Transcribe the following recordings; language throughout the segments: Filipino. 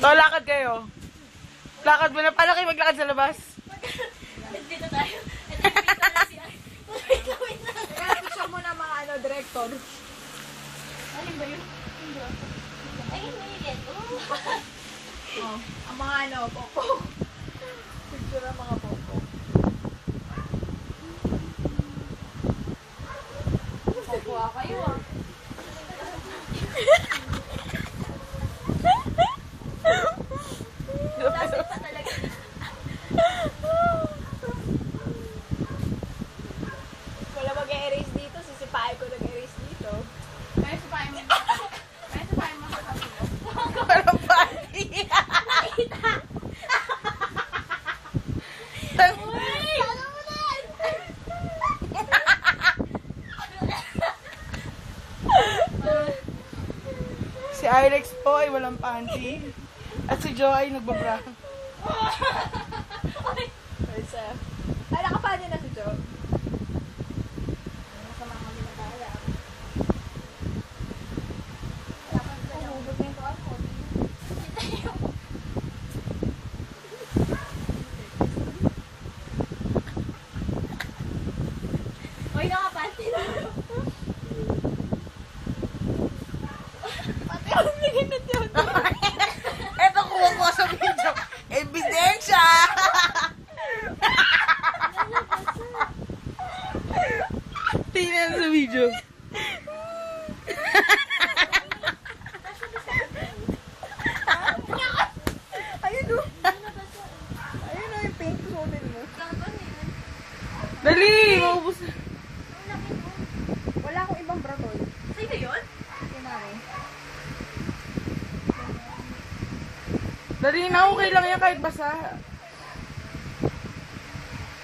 So, lakad kayo. Lakad mo na. Paano kayo maglakad sa labas? Dito tayo. Dito na si Ay. Kaya gusto mo na mga director. Alin ba yun? Ay, hindi yan. Oh, ang mga popo. Picture ang mga popo. Popo kayo ah. Dapat pa talaga. Wala mag-erase dito, sisipain ko nag-erase dito. Kaya sipahin mo. Kaya sipahin mo sa sabi mo. Parang party. Si Irex po ay walang panty. At si Joe ay nagbabra. Ay, nakapanya na si Joe. Masama kami na tayo. Hugot na yung tuwan ko. Uy, nakapanty na. Pati ako naginat yun. Eto kuha ko sa video. Ebidensya! Tingnan sa video. Ayun o. Ayun o yung pink sunin mo. Dali! Maubos na. Wala akong ibang bratol. Sino yun? Kinari. Dali na, okay lang yan kahit basa.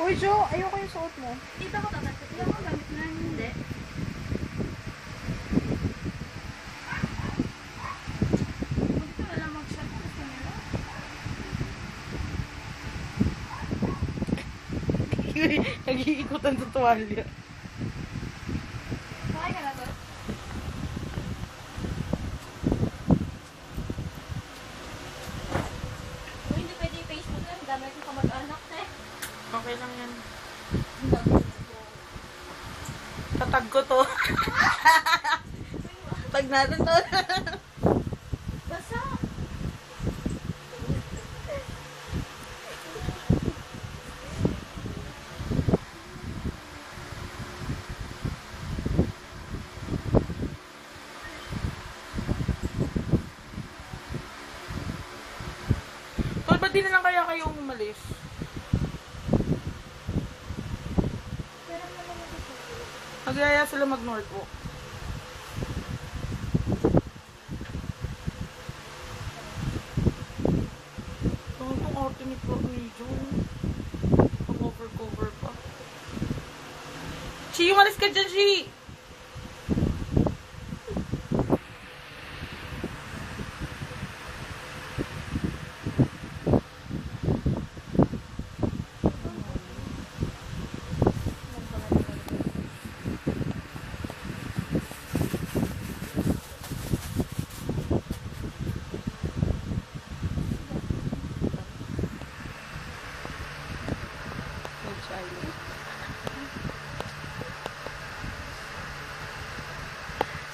Uy, Joe, ayoko yung suot mo. Dito ako tatat. Hindi ako gamit na. Hindi. Dito na lang mag-shot. Gusto nila. Nag-iikutan sa tuwalya. Sakay ka na to. Uy, hindi pwede yung Facebook lang. Dami ko kamag-anak na eh. Okay lang yan. Tatag ko to. Tag natin to. Basa. Tol, ba't di na lang kaya kayo umalis? Magyaya sila mag-north walk. Itong arte ni Pro Medyo. Cover pa. Chi, umalis ka dyan, Chi!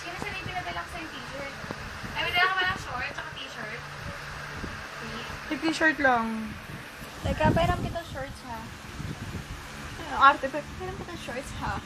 Sino sa may pinadala ko sa yung t-shirt? Ay, may dala ka ba ng short at t-shirt? May t-shirt lang. Teka, pairam kita shorts ha. Arte pa. Pairam kita shorts ha.